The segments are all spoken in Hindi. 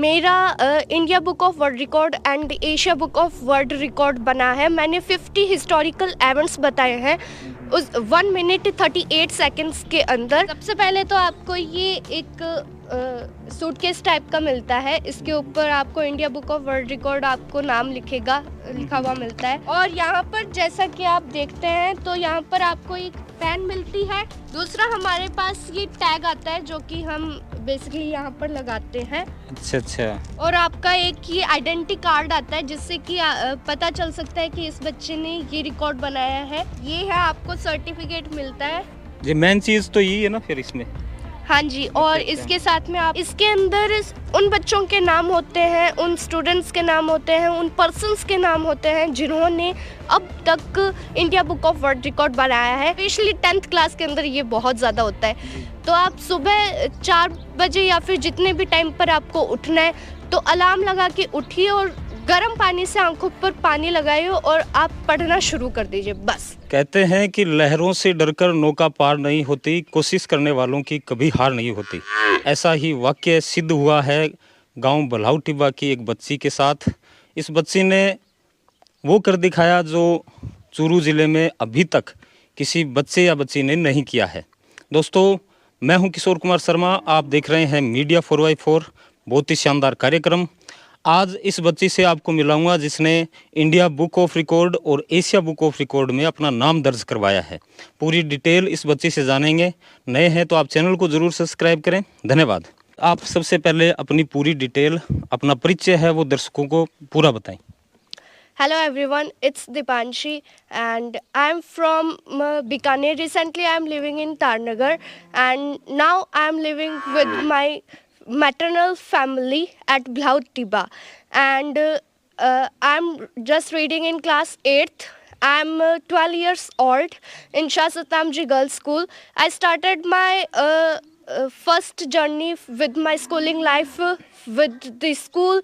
मेरा India book of world record and Asia book of world record बना है। मैंने 50 हिस्टोरिकल इवेंट्स बताए हैं उस 1 मिनट 38 सेकंड्स के अंदर। सबसे पहले तो आपको ये एक सूटकेस टाइप का मिलता है, इसके ऊपर आपको India book of world record आपको नाम लिखा हुआ मिलता है। और यहाँ पर जैसा कि आप देखते हैं तो यहाँ पर आपको एक पेन मिलती है। दूसरा हमारे पास ये टैग आता है जो कि हम बेसिकली यहाँ पर लगाते हैं। अच्छा। और आपका एक ये आइडेंटिटी कार्ड आता है जिससे कि पता चल सकता है कि इस बच्चे ने ये रिकॉर्ड बनाया है। ये है, आपको सर्टिफिकेट मिलता है। ये मेन चीज तो यही है ना फिर इसमें। हाँ जी, और इसके साथ में आप इसके अंदर उन बच्चों के नाम होते हैं, उन स्टूडेंट्स के नाम होते हैं, उन पर्सन्स के नाम होते हैं जिन्होंने अब तक India book of world record बनाया है। स्पेशली 10th क्लास के अंदर ये बहुत ज़्यादा होता है। तो आप सुबह 4 बजे या फिर जितने भी टाइम पर आपको उठना है तो अलार्म लगा के उठिए और गर्म पानी से आंखों पर पानी लगाइए और आप पढ़ना शुरू कर दीजिए बस। कहते हैं कि लहरों से डरकर नौका पार नहीं होती, कोशिश करने वालों की कभी हार नहीं होती। ऐसा ही वाक्य सिद्ध हुआ है गांव बल्हाऊ टिब्बा की एक बच्ची के साथ। इस बच्ची ने वो कर दिखाया जो चूरू ज़िले में अभी तक किसी बच्चे या बच्ची ने नहीं किया है। दोस्तों, मैं हूं किशोर कुमार शर्मा, आप देख रहे हैं मीडिया 4x4, बहुत ही शानदार कार्यक्रम। आज इस बच्ची से आपको मिलाऊंगा जिसने इंडिया बुक ऑफ रिकॉर्ड और एशिया बुक ऑफ रिकॉर्ड में अपना नाम दर्ज करवाया है। पूरी डिटेल इस बच्ची से जानेंगे। नए हैं तो आप चैनल को ज़रूर सब्सक्राइब करें। धन्यवाद। आप सबसे पहले अपनी पूरी डिटेल, अपना परिचय है वो दर्शकों को पूरा बताएं। Hello everyone, it's Dipanshi and I'm from Bikaner. Recently I'm living in Tarnagar and now I'm living with my maternal family at Blau Tiba and I'm just reading in class 8th. I'm 12 years old in Shah Satamji Girls School. I started my first journey with my schooling life with the school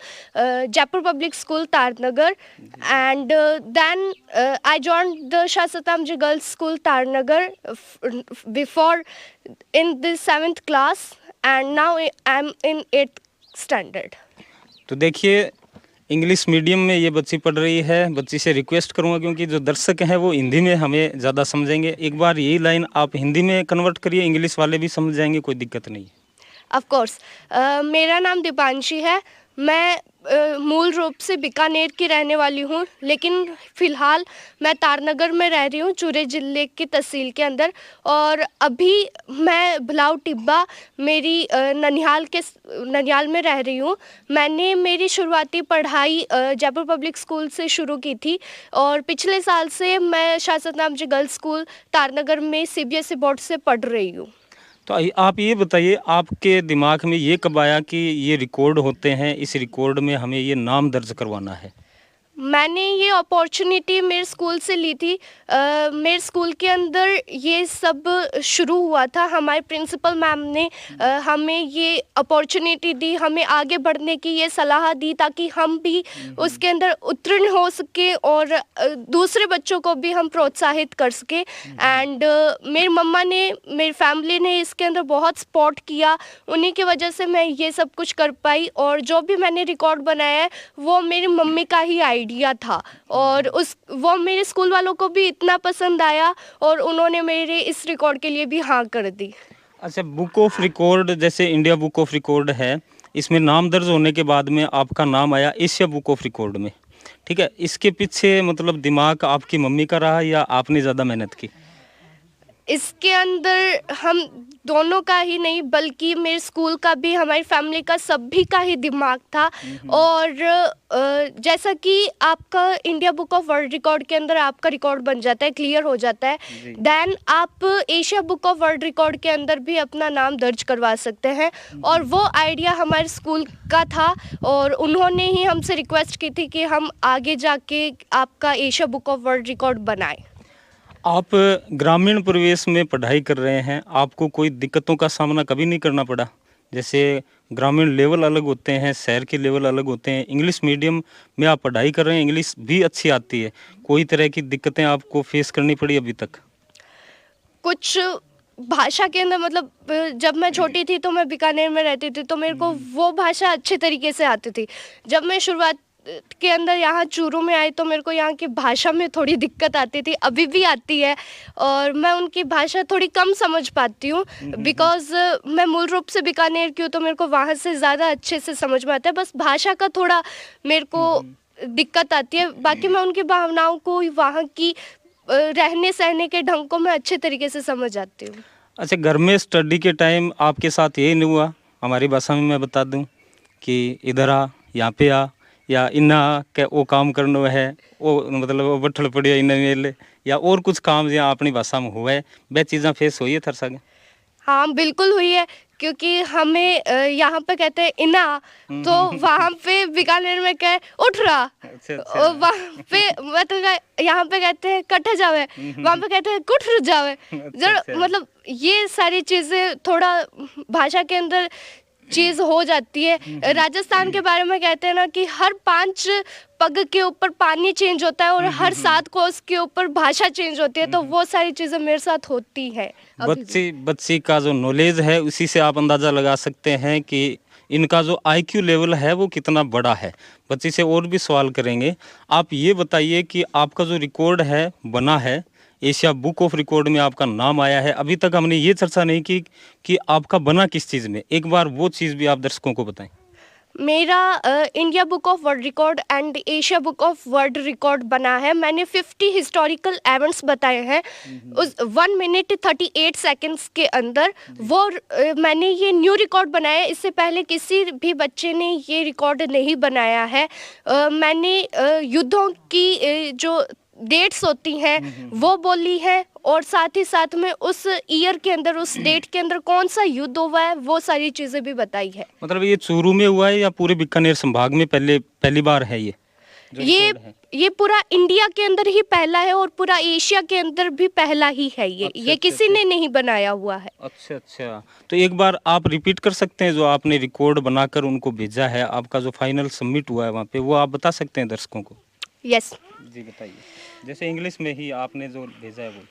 Jaipur Public School Tarnagar and then I joined the Shah Satamji Girls School Tarnagar before in the 7th class and now I'm in 8th standard. तो देखिए, इंग्लिश मीडियम में ये बच्ची पढ़ रही है। बच्ची से रिक्वेस्ट करूंगा क्योंकि जो दर्शक हैं वो हिंदी में हमें ज़्यादा समझेंगे, एक बार यही लाइन आप हिंदी में कन्वर्ट करिए, इंग्लिश वाले भी समझ जाएंगे, कोई दिक्कत नहीं है। ऑफ कोर्स, मेरा नाम दीपांशी है। मैं मूल रूप से बीकानेर की रहने वाली हूँ, लेकिन फ़िलहाल मैं तारनगर में रह रही हूँ, चूरू ज़िले की तहसील के अंदर। और अभी मैं भलाऊ टिब्बा मेरी ननिहाल में रह रही हूँ। मैंने मेरी शुरुआती पढ़ाई जयपुर पब्लिक स्कूल से शुरू की थी और पिछले साल से मैं शाह सतनाम जी गर्ल्स स्कूल तारनगर में CBSE बोर्ड से पढ़ रही हूँ। तो आप ये बताइए, आपके दिमाग में ये कब आया कि ये रिकॉर्ड होते हैं, इस रिकॉर्ड में हमें ये नाम दर्ज करवाना है? मैंने ये अपॉर्चुनिटी मेरे स्कूल से ली थी। मेरे स्कूल के अंदर ये सब शुरू हुआ था। हमारे प्रिंसिपल मैम ने हमें ये अपॉर्चुनिटी दी, हमें आगे बढ़ने की ये सलाह दी ताकि हम भी उसके अंदर उत्तीर्ण हो सके और दूसरे बच्चों को भी हम प्रोत्साहित कर सके। एंड मेरी मम्मा ने, मेरी फैमिली ने इसके अंदर बहुत सपोर्ट किया। उन्हीं की वजह से मैं ये सब कुछ कर पाई और जो भी मैंने रिकॉर्ड बनाया है वो मेरी मम्मी का ही आइडिया था और वो मेरे स्कूल वालों को भी इतना पसंद आया और उन्होंने मेरे इस रिकॉर्ड के लिए भी हाँ कर दी। अच्छा, बुक ऑफ रिकॉर्ड जैसे इंडिया बुक ऑफ रिकॉर्ड है, इसमें नाम दर्ज होने के बाद में आपका नाम आया एशिया बुक ऑफ रिकॉर्ड में, ठीक है। इसके पीछे मतलब दिमाग आपकी मम्मी का रहा या आपने ज़्यादा मेहनत की? इसके अंदर हम दोनों का ही नहीं बल्कि मेरे स्कूल का भी, हमारी फैमिली का, सभी का ही दिमाग था। और जैसा कि आपका India book of world record के अंदर आपका रिकॉर्ड बन जाता है, क्लियर हो जाता है, देन आप Asia book of world record के अंदर भी अपना नाम दर्ज करवा सकते हैं। और वो आइडिया हमारे स्कूल का था और उन्होंने ही हमसे रिक्वेस्ट की थी कि हम आगे जाके आपका Asia book of world record बनाएं। आप ग्रामीण परिवेश में पढ़ाई कर रहे हैं, आपको कोई दिक्कतों का सामना कभी नहीं करना पड़ा? जैसे ग्रामीण लेवल अलग होते हैं, शहर के लेवल अलग होते हैं। इंग्लिश मीडियम में आप पढ़ाई कर रहे हैं, इंग्लिश भी अच्छी आती है, कोई तरह की दिक्कतें आपको फेस करनी पड़ी अभी तक? कुछ भाषा के अंदर मतलब जब मैं छोटी थी तो मैं बीकानेर में रहती थी, तो मेरे को वो भाषा अच्छे तरीके से आती थी। जब मैं शुरुआत के अंदर यहाँ चूरू में आई तो मेरे को यहाँ की भाषा में थोड़ी दिक्कत आती थी, अभी भी आती है, और मैं उनकी भाषा थोड़ी कम समझ पाती हूँ बिकॉज़ मैं मूल रूप से बीकानेर की हूँ, तो मेरे को वहाँ से ज़्यादा अच्छे से समझ में आता है। बस भाषा का थोड़ा मेरे को दिक्कत आती है, बाकी मैं उनकी भावनाओं को, वहाँ की रहने सहने के ढंग को मैं अच्छे तरीके से समझ जाती हूँ। अच्छा, घर में स्टडी के टाइम आपके साथ यही नहीं हुआ? हमारी भाषा में मैं बता दूं कि इधर आ, यहाँ पे आ, या इन्ना आ के वो काम करना है, वो मतलब वो बठल पड़िया इन मेले, या और कुछ काम जो अपनी भाषा में हुआ है, वह चीज़ें फेस हुई है थर सके? हाँ, बिल्कुल हुई है, क्योंकि हमें यहाँ पे कहते हैं इना, तो वहाँ पे बीकानेर में कहे उठ रहा, अच्छा और वहाँ पे मतलब यहाँ पे कहते हैं कट जावे, वहाँ पे कहते हैं कुठ जावे। अच्छा। मतलब ये सारी चीज़ें थोड़ा भाषा के अंदर चीज़ हो जाती है। राजस्थान के बारे में कहते हैं ना कि हर 5 पग के ऊपर पानी चेंज होता है और हर 7 कोस के ऊपर भाषा चेंज होती है, तो वो सारी चीज़ें मेरे साथ होती हैं अभी भी। बच्ची का जो नॉलेज है उसी से आप अंदाज़ा लगा सकते हैं कि इनका जो आईक्यू लेवल है वो कितना बड़ा है। बच्ची से और भी सवाल करेंगे। आप ये बताइए कि आपका जो रिकॉर्ड है बना है, एशिया बुक ऑफ रिकॉर्ड में आपका नाम आया है, अभी तक हमने ये चर्चा नहीं की कि आपका बना किस चीज़ में। एक बार वो चीज़ भी आप दर्शकों को बताएं। मेरा India book of world record and Asia book of world record बना है। मैंने 50 हिस्टोरिकल इवेंट्स बताए हैं उस 1 मिनट 38 सेकंड्स के अंदर। वो मैंने ये न्यू रिकॉर्ड बनाया है, इससे पहले किसी भी बच्चे ने ये रिकॉर्ड नहीं बनाया है। मैंने युद्धों की जो डेट्स होती हैं वो बोली है, और साथ ही साथ में उस ईयर के अंदर, उस डेट के अंदर कौन सा युद्ध हुआ है, वो सारी चीज़ें भी बताई है। मतलब ये चूरू में हुआ है या पूरे बीकानेर संभाग में पहली बार है ये जो ये रिकॉर्ड है? ये पूरा इंडिया के अंदर ही पहला है और पूरा एशिया के अंदर भी पहला ही है ये। अच्छा, ये अच्छा, किसी अच्छा। ने नहीं बनाया हुआ है। अच्छा अच्छा, तो एक बार आप रिपीट कर सकते हैं जो आपने रिकॉर्ड बनाकर उनको भेजा है, आपका जो फाइनल सबमिट हुआ है वहाँ पे, वो आप बता सकते हैं दर्शकों को? यस। जी बताइए, जैसे इंग्लिश में ही आपने जो भेजा है वो।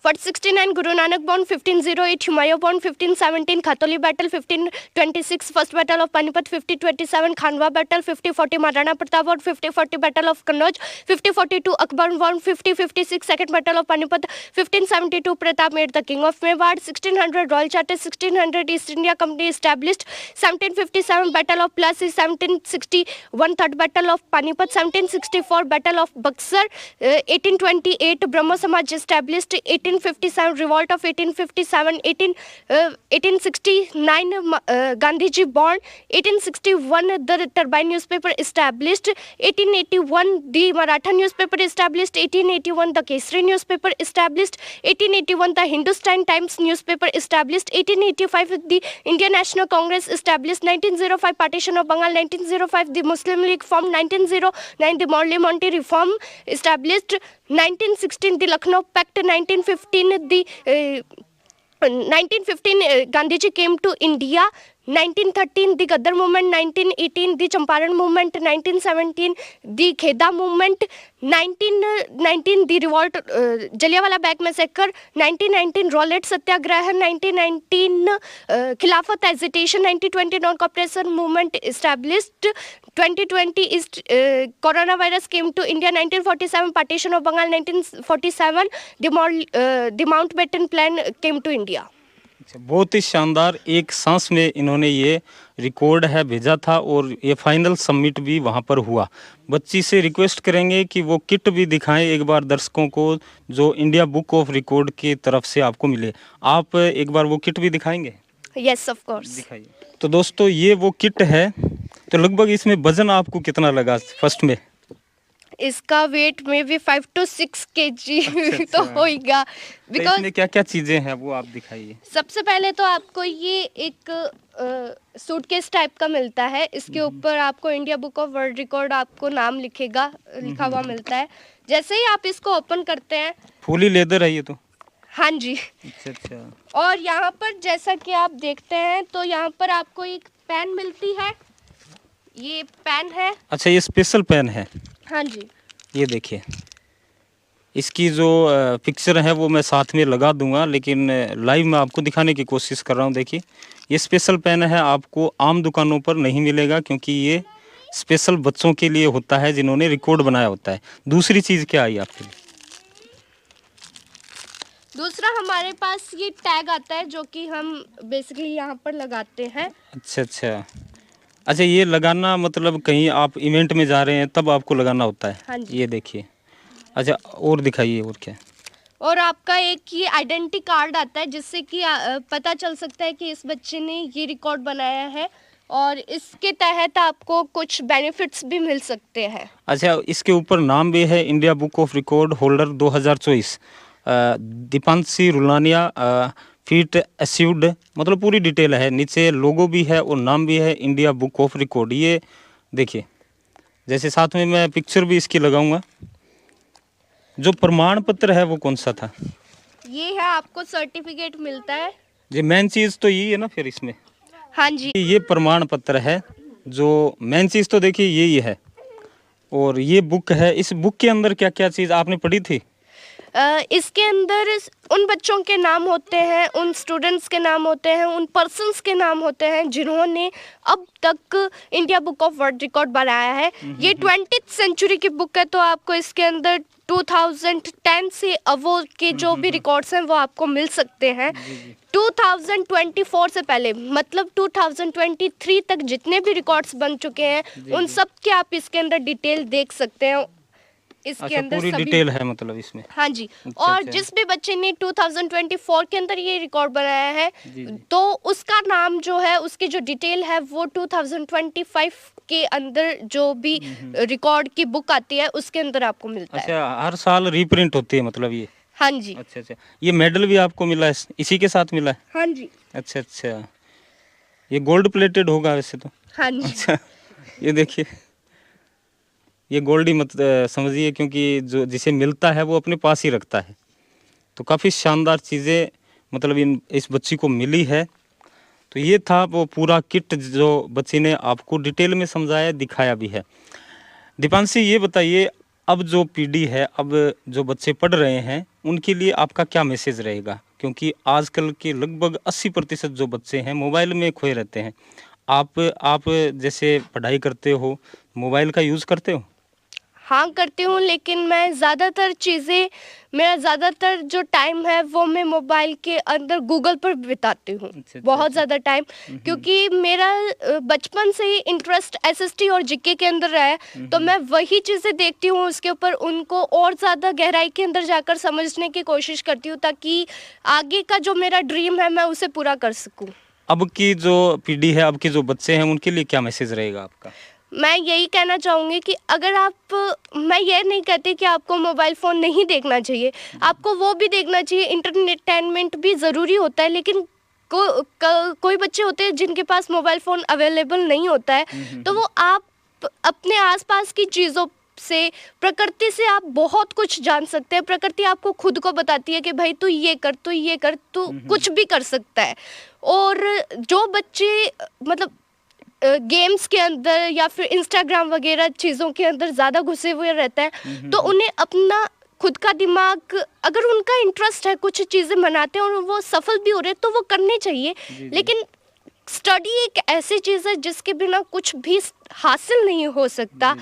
469 Guru Nanak born 1508, Humayun born 1517, Khatoli battle 1526, first battle of Panipat 5027, Khanwa battle 5040, Maharana Pratap war 5040, battle of Kannauj 5042, Akbar born 5056, second battle of Panipat 1572, Pratap made the king of Mewar 1600, Royal Charter 1600, East India Company established 1757, battle of Plassey 1761, third battle of Panipat 1764, battle of Buxar 1828, Brahmo Samaj established 1857, revolt of 1857, 1869 Gandhiji born, 1861 the Turbine newspaper established, 1881 the Maratha newspaper established, 1881 the Kesari newspaper established, 1881 the Hindustan Times newspaper established, 1885 the Indian National Congress established, 1905 partition of Bengal, 1905 the Muslim League formed, 1909 the Morley Monty reform established, 1916 the Lucknow Pact, 1915 the 1915 Gandhiji came to India, 1913 the Gaddar movement, 1918 the Champaran movement, 1917 the Kheda movement, 1919 the revolt Jallianwala Bagh massacre, 1919 Rowlatt Satyagraha, 1919 Khilafat agitation, 1920 non-cooperation movement established, 2020 is coronavirus came to India, 1947 partition of Bengal, 1947 the Mountbatten plan came to India. अच्छा, बहुत ही शानदार, एक सांस में इन्होंने ये रिकॉर्ड है भेजा था और ये फाइनल सबमिट भी वहाँ पर हुआ। बच्ची से रिक्वेस्ट करेंगे कि वो किट भी दिखाएं एक बार दर्शकों को, जो इंडिया बुक ऑफ रिकॉर्ड की तरफ से आपको मिले। आप एक बार वो किट भी दिखाएंगे? Yes, of course. दिखाइए। तो दोस्तों ये वो किट है, तो लगभग इसमें वजन आपको कितना लगा फर्स्ट में? इसका वेट में भी 5 to 6 kg तो होगा, तो बिकॉज इसमें क्या क्या चीज़ें हैं वो आप दिखाइए। सबसे पहले तो आपको ये एक सूटकेस टाइप का मिलता है, इसके ऊपर आपको India book of world record आपको नाम लिखा हुआ मिलता है। जैसे ही आप इसको ओपन करते हैं, फुली लेदर है ये तो? हाँ जी। अच्छा अच्छा। और यहाँ पर जैसा कि आप देखते हैं तो यहाँ पर आपको एक पेन मिलती है, ये पेन है। अच्छा, ये स्पेशल पेन है? हाँ जी। ये देखिए, इसकी जो पिक्चर है वो मैं साथ में लगा दूंगा, लेकिन लाइव में आपको दिखाने की कोशिश कर रहा हूँ। देखिए, ये स्पेशल पेन है, आपको आम दुकानों पर नहीं मिलेगा, क्योंकि ये स्पेशल बच्चों के लिए होता है जिन्होंने रिकॉर्ड बनाया होता है। दूसरी चीज़ क्या आई आपके लिए? दूसरा हमारे पास ये टैग आता है जो कि हम बेसिकली यहाँ पर लगाते हैं। अच्छा अच्छा अच्छा, ये लगाना मतलब कहीं आप इवेंट में जा रहे हैं तब आपको लगाना होता है? हाँ जी। ये देखिए। अच्छा, और दिखाइए, और क्या? और आपका एक ये आइडेंटिटी कार्ड आता है जिससे कि पता चल सकता है कि इस बच्चे ने ये रिकॉर्ड बनाया है, और इसके तहत आपको कुछ बेनिफिट्स भी मिल सकते हैं। अच्छा, इसके ऊपर नाम भी है, India book of record holder 2024, Deepanshi Rulania, feat achieved, मतलब पूरी डिटेल है। नीचे लोगो भी है और नाम भी है, इंडिया बुक ऑफ रिकॉर्ड। ये देखिए, जैसे साथ में मैं पिक्चर भी इसकी लगाऊंगा। जो प्रमाण पत्र है वो कौन सा था? ये है, आपको सर्टिफिकेट मिलता है। ये मेन चीज़ तो यही है ना फिर इसमें? हाँ जी। ये प्रमाण पत्र है, जो मेन चीज़ तो देखिए यही है। और ये बुक है, इस बुक के अंदर क्या क्या चीज़ आपने पढ़ी थी? इसके अंदर उन बच्चों के नाम होते हैं, उन स्टूडेंट्स के नाम होते हैं, उन पर्सन्स के नाम होते हैं जिन्होंने अब तक India book of world record बनाया है। ये 20th सेंचुरी की बुक है, तो आपको इसके अंदर 2010 से अबव के जो भी रिकॉर्ड्स हैं वो आपको मिल सकते हैं। 2024 से पहले, मतलब 2023 तक जितने भी रिकॉर्ड्स बन चुके हैं उन सब के आप इसके अंदर डिटेल देख सकते हैं। इसके अच्छा, अंदर पूरी सभी डिटेल है मतलब इसमें? हाँ जी। अच्छा, और अच्छा। जिस भी बच्चे ने 2024 के अंदर ये रिकॉर्ड बनाया है, जी, जी। तो उसका नाम जो है, उसकी जो डिटेल है वो 2025 के अंदर जो भी रिकॉर्ड की बुक आती है उसके अंदर आपको मिलता है। अच्छा, हर साल रीप्रिंट होती है मतलब ये? हाँ जी। अच्छा अच्छा, ये मेडल भी आपको मिला है, इसी के साथ मिला है? हाँ जी। अच्छा अच्छा, ये गोल्ड प्लेटेड होगा वैसे तो? हाँ जी। अच्छा, ये देखिए, ये गोल्ड ही मत समझिए, क्योंकि जो जिसे मिलता है वो अपने पास ही रखता है। तो काफ़ी शानदार चीज़ें मतलब इस बच्ची को मिली है। तो ये था वो पूरा किट जो बच्ची ने आपको डिटेल में समझाया, दिखाया भी है। दीपांशी, ये बताइए, अब जो पीढ़ी है, अब जो बच्चे पढ़ रहे हैं, उनके लिए आपका क्या मैसेज रहेगा? क्योंकि आजकल के लगभग 80% जो बच्चे हैं मोबाइल में खोए रहते हैं। आप जैसे पढ़ाई करते हो, मोबाइल का यूज़ करते हो? हाँ करती हूँ, लेकिन मैं ज़्यादातर चीज़ें, मेरा ज़्यादातर जो टाइम है वो मैं मोबाइल के अंदर गूगल पर बिताती हूँ। अच्छा, बहुत अच्छा। ज़्यादा टाइम, क्योंकि मेरा बचपन से ही इंटरेस्ट एसएसटी और जीके के अंदर रहा है, तो मैं वही चीज़ें देखती हूँ, उसके ऊपर उनको और ज़्यादा गहराई के अंदर जाकर समझने की कोशिश करती हूँ, ताकि आगे का जो मेरा ड्रीम है मैं उसे पूरा कर सकूँ। अब की जो पीढ़ी है, अब के जो बच्चे हैं, उनके लिए क्या मैसेज रहेगा आपका? मैं यही कहना चाहूँगी कि अगर आप, मैं ये नहीं कहती कि आपको मोबाइल फ़ोन नहीं देखना चाहिए, आपको वो भी देखना चाहिए, इंटरटेनमेंट भी ज़रूरी होता है, लेकिन कोई बच्चे होते हैं जिनके पास मोबाइल फ़ोन अवेलेबल नहीं होता है, तो वो आप अपने आसपास की चीज़ों से, प्रकृति से आप बहुत कुछ जान सकते हैं। प्रकृति आपको खुद को बताती है कि भाई तू ये कर, तू ये कर, तू कुछ भी कर सकता है। और जो बच्चे मतलब गेम्स के अंदर या फिर इंस्टाग्राम वगैरह चीज़ों के अंदर ज़्यादा घुसे हुए रहते हैं, तो उन्हें अपना खुद का दिमाग, अगर उनका इंटरेस्ट है, कुछ चीज़ें बनाते हैं और वो सफल भी हो रहे हैं, तो वो करने चाहिए। लेकिन स्टडी एक ऐसी चीज़ है जिसके बिना कुछ भी हासिल नहीं हो सकता।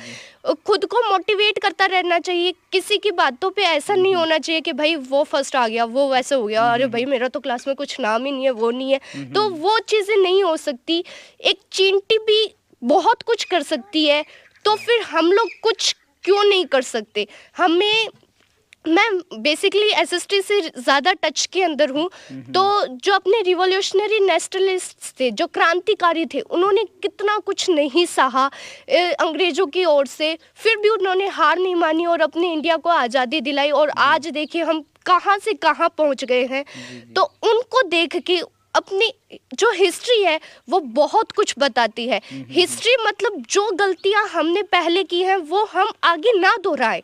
खुद को मोटिवेट करता रहना चाहिए, किसी की बातों पे ऐसा नहीं होना चाहिए कि भाई वो फर्स्ट आ गया, वो वैसे हो गया, अरे भाई मेरा तो क्लास में कुछ नाम ही नहीं है, वो नहीं है, तो वो चीज़ें नहीं हो सकती। एक चींटी भी बहुत कुछ कर सकती है, तो फिर हम लोग कुछ क्यों नहीं कर सकते? मैं बेसिकली एसएसटी से ज़्यादा टच के अंदर हूँ, तो जो अपने रिवॉल्यूशनरी नेशनलिस्ट थे, जो क्रांतिकारी थे, उन्होंने कितना कुछ नहीं सहा अंग्रेज़ों की ओर से, फिर भी उन्होंने हार नहीं मानी और अपने इंडिया को आज़ादी दिलाई, और आज देखिए हम कहाँ से कहाँ पहुँच गए हैं। तो उनको देख के अपनी जो हिस्ट्री है वो बहुत कुछ बताती है। हिस्ट्री मतलब जो गलतियां हमने पहले की हैं वो हम आगे ना दोहराएं।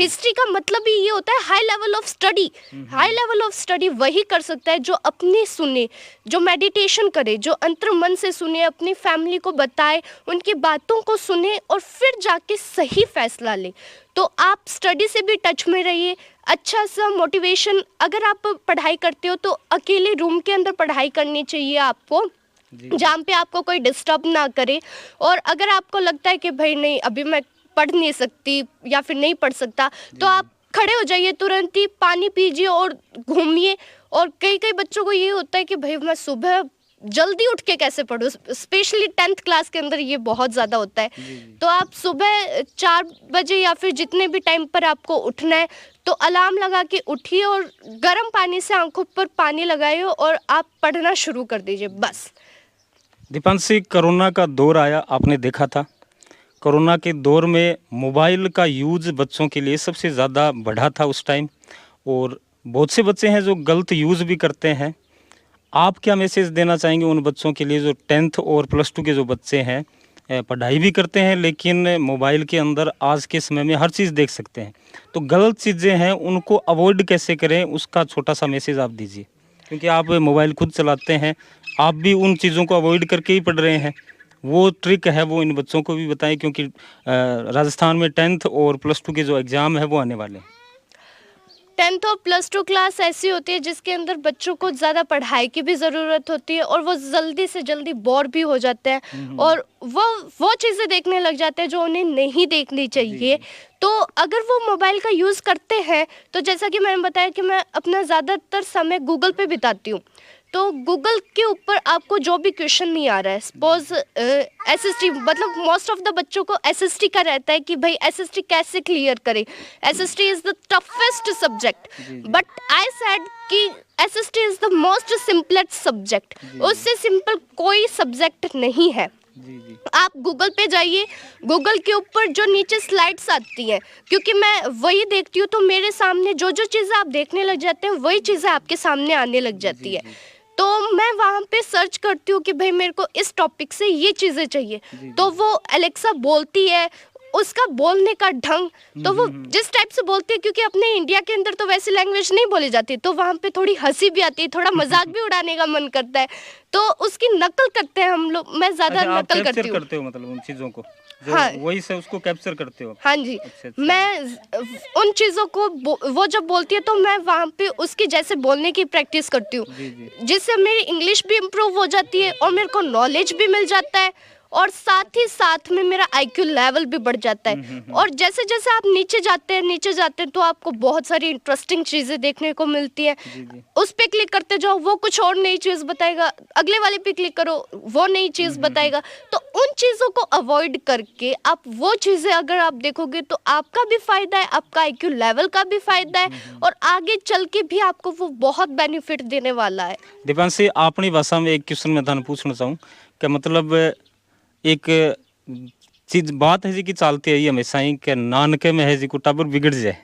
हिस्ट्री का मतलब ही ये होता है high level of study. High level of study वही कर सकता है जो अपने सुने, जो मेडिटेशन करे, जो अंतर मन से सुने, अपनी फैमिली को बताए, उनकी बातों को सुने और फिर जाके सही फैसला ले। तो आप स्टडी से भी टच में रहिए, अच्छा सा मोटिवेशन, अगर आप पढ़ाई करते हो तो अकेले रूम के अंदर पढ़ाई करनी चाहिए आपको, जहाँ पे आपको कोई डिस्टर्ब ना करे। और अगर आपको लगता है कि भाई नहीं अभी मैं पढ़ नहीं सकती या फिर नहीं पढ़ सकता, तो आप खड़े हो जाइए, तुरंत ही पानी पीजिए और घूमिए। और कई कई बच्चों को ये होता है कि भाई मैं सुबह जल्दी उठ के कैसे पढूं, स्पेशली 10th क्लास के अंदर ये बहुत ज़्यादा होता है। तो आप सुबह 4 बजे या फिर जितने भी टाइम पर आपको उठना है तो अलार्म लगा के उठिए और गर्म पानी से आंखों पर पानी लगाइए और आप पढ़ना शुरू कर दीजिए बस। दीपांशी, कोरोना का दौर आया, आपने देखा था। कोरोना के दौर में मोबाइल का यूज़ बच्चों के लिए सबसे ज़्यादा बढ़ा था उस टाइम, और बहुत से बच्चे हैं जो गलत यूज़ भी करते हैं। आप क्या मैसेज देना चाहेंगे उन बच्चों के लिए जो 10th और +2 के जो बच्चे हैं, पढ़ाई भी करते हैं लेकिन मोबाइल के अंदर आज के समय में हर चीज़ देख सकते हैं, तो गलत चीज़ें हैं उनको अवॉइड कैसे करें, उसका छोटा सा मैसेज आप दीजिए, क्योंकि आप मोबाइल खुद चलाते हैं, आप भी उन चीज़ों को अवॉइड करके ही पढ़ रहे हैं। वो ट्रिक है वो इन बच्चों को भी बताएं, क्योंकि राजस्थान में 10th और +2 के जो एग्ज़ाम है वो आने वाले हैं। 10th और +2 क्लास ऐसी होती है जिसके अंदर बच्चों को ज़्यादा पढ़ाई की भी ज़रूरत होती है और वो जल्दी से जल्दी बोर भी हो जाते हैं और वो चीज़ें देखने लग जाते हैं जो उन्हें नहीं देखनी चाहिए। तो अगर वो मोबाइल का यूज़ करते हैं तो जैसा कि मैंने बताया कि मैं अपना ज़्यादातर समय गूगल पे बिताती हूँ, तो गूगल के ऊपर आपको जो भी क्वेश्चन नहीं आ रहा है, सपोज एसएसटी, मतलब मोस्ट ऑफ द बच्चों को एसएसटी का रहता है कि भाई एसएसटी कैसे क्लियर करें, SST is the toughest subject, but I said कि SST is the most simplest subject, उससे सिंपल कोई सब्जेक्ट नहीं है। आप गूगल पे जाइए, गूगल के ऊपर जो नीचे स्लाइड्स आती हैं, क्योंकि मैं वही देखती हूँ तो मेरे सामने जो जो चीज़ें आप देखने लग जाते हैं वही चीज़ें आपके सामने आने लग जाती है। तो मैं वहाँ पे सर्च करती हूँ कि भाई मेरे को इस टॉपिक से ये चीज़ें चाहिए, तो वो एलेक्सा बोलती है, उसका बोलने का ढंग, तो वो जिस टाइप से बोलती है, क्योंकि अपने इंडिया के अंदर तो वैसी लैंग्वेज नहीं बोली जाती, तो वहाँ पे थोड़ी हंसी भी आती है, थोड़ा मजाक भी उड़ाने का मन करता है, तो उसकी नकल करते हैं हम लोग। मैं ज़्यादा नकल करती हूँ। करते हो मतलब उन चीज़ों को, जो हाँ, वही से उसको कैप्चर करते हो। हाँ जी। अच्छा। मैं उन चीज़ों को वो जब बोलती है तो मैं वहाँ पे उसकी जैसे बोलने की प्रैक्टिस करती हूँ, जिससे मेरी इंग्लिश भी इम्प्रूव हो जाती है और मेरे को नॉलेज भी मिल जाता है और साथ ही साथ में मेरा आईक्यू लेवल भी बढ़ जाता है। और जैसे जैसे आप नीचे जाते हैं तो आपको बहुत सारी इंटरेस्टिंग चीज़ें देखने को मिलती है। उस पे क्लिक करते जाओ, वो कुछ और नई चीज़ बताएगा, अगले वाले पे क्लिक करो, वो नई चीज़ बताएगा। तो उन चीज़ों को अवॉइड करके आप वो चीज़ें अगर आप देखोगे तो आपका भी फ़ायदा है, आपका आईक्यू लेवल का भी फ़ायदा है और आगे चल के भी आपको वो बहुत बेनिफिट देने वाला है। दीपांशी, अपनी भाषा में एक क्वेश्चन मैं थाने पूछना चाहूँ कि मतलब एक चीज बात है जी की चालती है हमेशा ही कि नानके में है जी को टाबर बिगड़ जाए।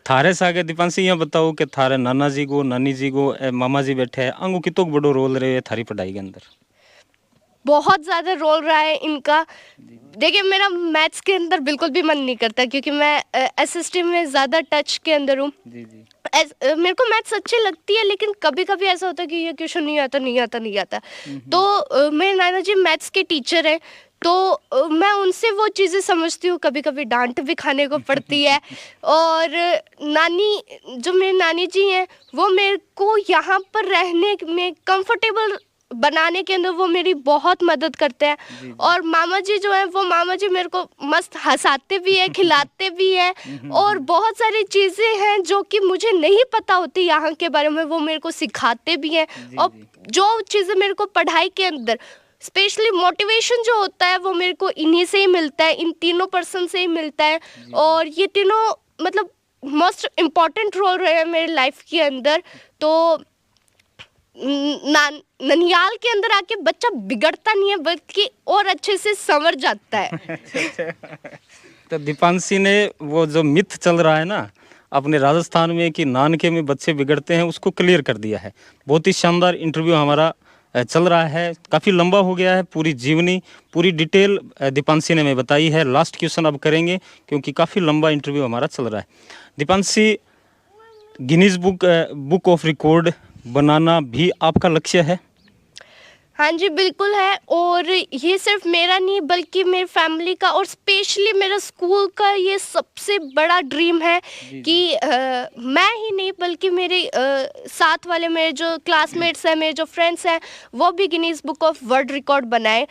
थारे सागे दीपांशी यहाँ बताओ कि थारे नाना जी को, नानी जी को, मामा जी बैठे हैं, अंगू कितो बड़ो रोल रहे है थारी पढ़ाई के अंदर? बहुत ज़्यादा रोल रहा है इनका। देखिए, मेरा मैथ्स के अंदर बिल्कुल भी मन नहीं करता क्योंकि मैं एसएसटी में ज़्यादा टच के अंदर हूँ। मेरे को मैथ्स अच्छी लगती है, लेकिन कभी कभी ऐसा होता है कि ये क्वेश्चन नहीं आता। तो मेरे नाना जी मैथ्स के टीचर हैं, तो मैं उनसे वो चीज़ें समझती हूँ, कभी कभी डांट भी खाने को पड़ती है। और जो मेरे नानी जी हैं वो मेरे को यहाँ पर रहने में कंफर्टेबल बनाने के अंदर वो मेरी बहुत मदद करते हैं। और मामा जी जो है वो मामा जी मेरे को मस्त हंसाते भी है, खिलाते भी है और बहुत सारी चीज़ें हैं जो कि मुझे नहीं पता होती यहाँ के बारे में, वो मेरे को सिखाते भी हैं। और जो चीज़ें मेरे को पढ़ाई के अंदर स्पेशली मोटिवेशन जो होता है वो मेरे को इन्हीं से ही मिलता है, इन तीनों पर्सन से ही मिलता है। और ये तीनों मतलब मोस्ट इम्पॉर्टेंट रोल रहे हैं मेरे लाइफ के अंदर। तो ननियाल के अंदर आके बच्चा बिगड़ता नहीं है बल्कि और अच्छे से संवर जाता है। तो दीपांशी ने वो जो मिथ चल रहा है ना अपने राजस्थान में कि नानके में बच्चे बिगड़ते हैं, उसको क्लियर कर दिया है। बहुत ही शानदार इंटरव्यू हमारा चल रहा है, काफ़ी लंबा हो गया है, पूरी जीवनी पूरी डिटेल दीपांशी ने हमें बताई है। लास्ट क्वेश्चन अब करेंगे क्योंकि काफ़ी लंबा इंटरव्यू हमारा चल रहा है। Deepanshi, Guinness book of record बनाना भी आपका लक्ष्य है? हाँ जी, बिल्कुल है। और ये सिर्फ मेरा नहीं बल्कि मेरी फैमिली का और स्पेशली मेरा स्कूल का ये सबसे बड़ा ड्रीम है कि मैं ही नहीं बल्कि मेरे साथ वाले मेरे जो क्लासमेट्स हैं, मेरे जो फ्रेंड्स हैं, वो भी Guinness book of world record बनाए।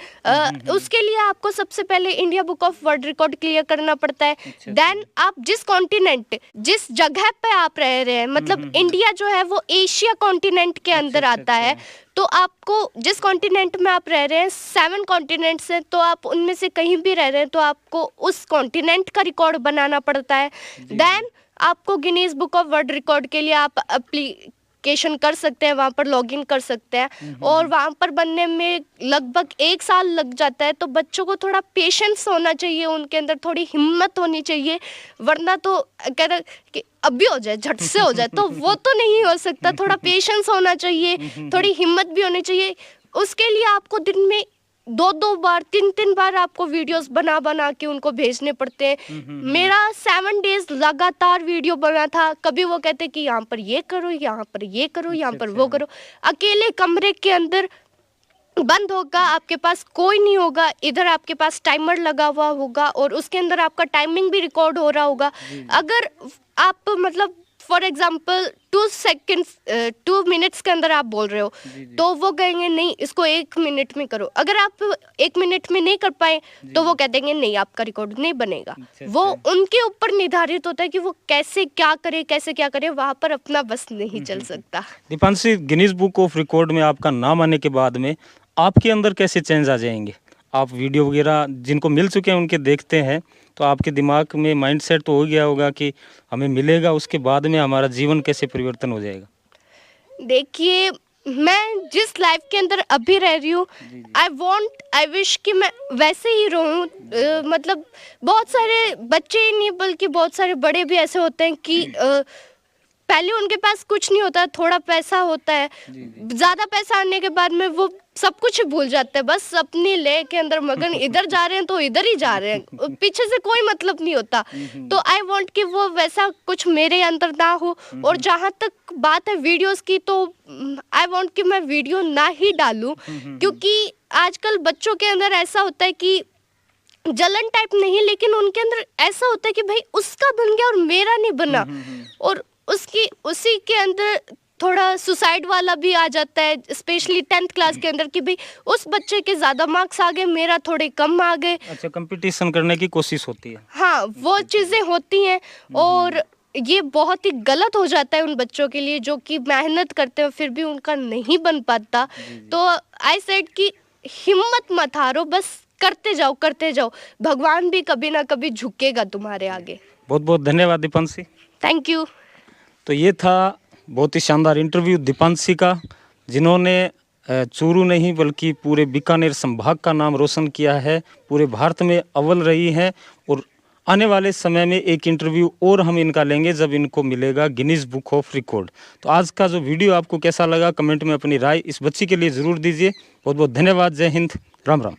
उसके लिए आपको सबसे पहले India book of world record clear करना पड़ता है। देन आप जिस कॉन्टिनेंट, जिस जगह पे आप रह रहे हैं, मतलब इंडिया जो है वो एशिया कॉन्टिनेंट के अंदर आता है, तो आपको जिस कॉन्टिनेंट में आप रह रहे हैं, 7 कॉन्टिनेंट्स हैं, तो आप उनमें से कहीं भी रह रहे हैं तो आपको उस कॉन्टिनेंट का रिकॉर्ड बनाना पड़ता है। देन आपको Guinness book of world record के लिए आप एप्लीकेशन कर सकते हैं, वहाँ पर लॉगिन कर सकते हैं। और वहाँ पर बनने में लगभग 1 साल लग जाता है। तो बच्चों को थोड़ा पेशेंस होना चाहिए, उनके अंदर थोड़ी हिम्मत होनी चाहिए, वरना तो कह रहे कि अभी हो जाए, झट से हो जाए, तो वो तो नहीं हो सकता। थोड़ा पेशेंस होना चाहिए, थोड़ी हिम्मत भी होनी चाहिए। उसके लिए आपको दिन में 2-2 बार, 3-3 बार आपको वीडियोस बना बना के उनको भेजने पड़ते हैं। मेरा 7 डेज लगातार वीडियो बना था। कभी वो कहते कि यहाँ पर ये करो, यहाँ पर ये करो, यहाँ पर वो करो। अकेले कमरे के अंदर बंद होगा, आपके पास कोई नहीं होगा, इधर आपके पास टाइमर लगा हुआ होगा और उसके अंदर आपका टाइमिंग भी रिकॉर्ड हो रहा होगा। अगर आप मतलब फॉर एग्जाम्पल 2 मिनट्स के अंदर आप बोल रहे हो, तो वो कहेंगे नहीं, इसको 1 मिनट में करो। अगर आप 1 मिनट में नहीं कर पाए तो वो कह देंगे नहीं, आपका रिकॉर्ड नहीं बनेगा। वो उनके ऊपर निर्धारित होता है कि वो कैसे क्या करे, वहाँ पर अपना बस नहीं चल सकता। Deepanshi, Guinness book of Record में आपका नाम आने के बाद में आपके अंदर कैसे चेंज आ जाएंगे? आप वीडियो वगैरह जिनको मिल चुके हैं उनके देखते हैं, तो आपके दिमाग में माइंडसेट तो हो गया होगा कि हमें मिलेगा, उसके बाद में हमारा जीवन कैसे परिवर्तन हो जाएगा? देखिए, मैं जिस लाइफ के अंदर अभी रह रही हूँ, आई विश कि मैं वैसे ही रहूँ। मतलब बहुत सारे बच्चे ही नहीं बल्कि बहुत सारे बड़े भी ऐसे होते हैं कि पहले उनके पास कुछ नहीं होता, थोड़ा पैसा होता है, ज़्यादा पैसा आने के बाद में वो सब कुछ भूल जाते हैं, बस अपनी ले के अंदर मगन, इधर जा रहे हैं तो इधर ही जा रहे हैं, पीछे से कोई मतलब नहीं होता। तो आई वांट कि वो वैसा कुछ मेरे अंदर ना हो। और जहाँ तक बात है वीडियोस की, तो आई वांट कि मैं वीडियो ना ही डालूं, क्योंकि आजकल बच्चों के अंदर ऐसा होता है कि जलन टाइप नहीं, लेकिन उनके अंदर ऐसा होता है कि भाई उसका बन गया और मेरा नहीं बना, और उसी के अंदर थोड़ा सुसाइड वाला भी आ जाता है, स्पेशली 10th क्लास के अंदर, कि भाई उस बच्चे के ज़्यादा मार्क्स आ गए, मेरा थोड़े कम आ गए। अच्छा, कंपटीशन करने की कोशिश होती है। हाँ, वो चीज़ें होती हैं और ये बहुत ही गलत हो जाता है उन बच्चों के लिए जो कि मेहनत करते हैं फिर भी उनका नहीं बन पाता। तो आई सेड कि हिम्मत मत हारो, बस करते जाओ, भगवान भी कभी ना कभी झुकेगा तुम्हारे आगे। बहुत बहुत धन्यवाद दीपांशी। Thank you. तो ये था बहुत ही शानदार इंटरव्यू दीपांशी का, जिन्होंने चूरू नहीं बल्कि पूरे बीकानेर संभाग का नाम रोशन किया है, पूरे भारत में अव्वल रही हैं। और आने वाले समय में एक इंटरव्यू और हम इनका लेंगे जब इनको मिलेगा गिनीज बुक ऑफ रिकॉर्ड। तो आज का जो वीडियो आपको कैसा लगा, कमेंट में अपनी राय इस बच्ची के लिए ज़रूर दीजिए। बहुत बहुत धन्यवाद। जय हिंद, राम राम।